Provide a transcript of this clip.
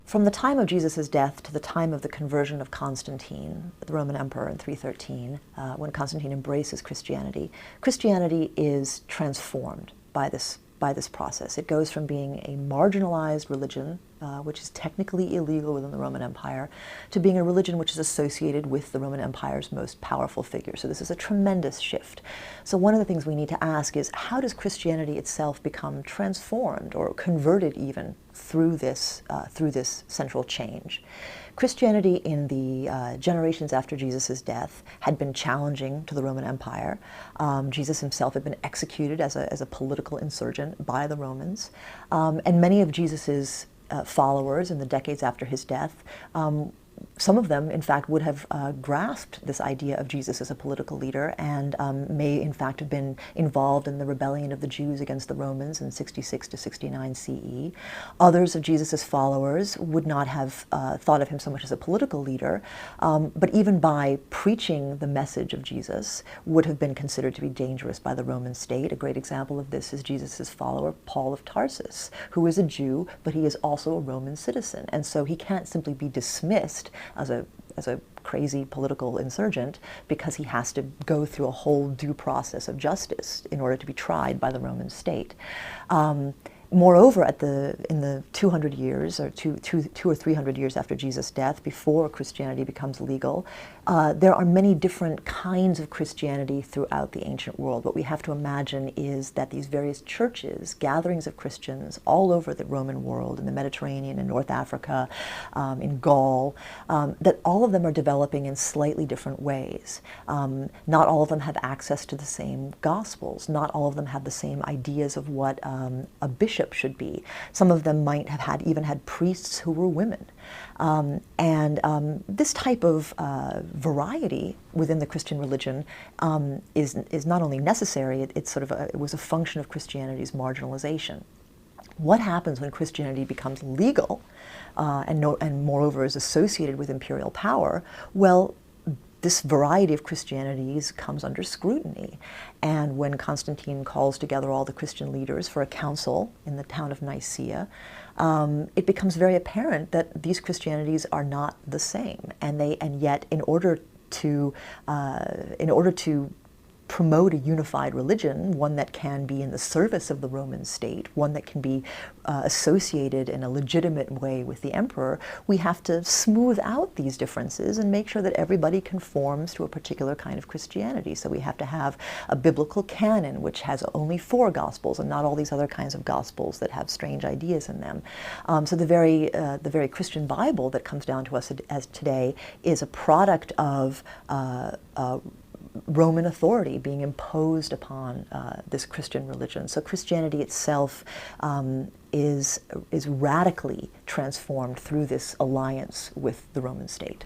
From the time of Jesus' death to the time of the conversion of Constantine, the Roman emperor in 313, when Constantine embraces Christianity, Christianity is transformed by this process. It goes from being a marginalized religion, which is technically illegal within the Roman Empire, to being a religion which is associated with the Roman Empire's most powerful figure. So this is a tremendous shift. So one of the things we need to ask is, how does Christianity itself become transformed or converted even through this central change? Christianity in the generations after Jesus' death had been challenging to the Roman Empire. Jesus himself had been executed as a political insurgent by the Romans. And many of Jesus' followers in the decades after his death, some of them, in fact, would have grasped this idea of Jesus as a political leader and may, in fact, have been involved in the rebellion of the Jews against the Romans in 66 to 69 CE. Others of Jesus' followers would not have thought of him so much as a political leader, but even by preaching the message of Jesus would have been considered to be dangerous by the Roman state. A great example of this is Jesus' follower, Paul of Tarsus, who is a Jew, but he is also a Roman citizen. And so he can't simply be dismissed as a crazy political insurgent, because he has to go through a whole due process of justice in order to be tried by the Roman state. Moreover, in the 200 years, or two or 300 years after Jesus' death, before Christianity becomes legal, there are many different kinds of Christianity throughout the ancient world. What we have to imagine is that these various churches, gatherings of Christians all over the Roman world, in the Mediterranean, in North Africa, in Gaul, that all of them are developing in slightly different ways. Not all of them have access to the same gospels. Not all of them have the same ideas of what a bishop should be. Some of them might have even had priests who were women. This type of variety within the Christian religion is not only necessary, it was a function of Christianity's marginalization. What happens when Christianity becomes legal and moreover is associated with imperial power? Well, this variety of Christianities comes under scrutiny. And when Constantine calls together all the Christian leaders for a council in the town of Nicaea, it becomes very apparent that these Christianities are not the same. And yet, in order to promote a unified religion, one that can be in the service of the Roman state, one that can be associated in a legitimate way with the emperor, we have to smooth out these differences and make sure that everybody conforms to a particular kind of Christianity. So we have to have a biblical canon which has only 4 gospels and not all these other kinds of gospels that have strange ideas in them. So the very Christian Bible that comes down to us as today is a product of Roman authority being imposed upon this Christian religion. So Christianity itself is radically transformed through this alliance with the Roman state.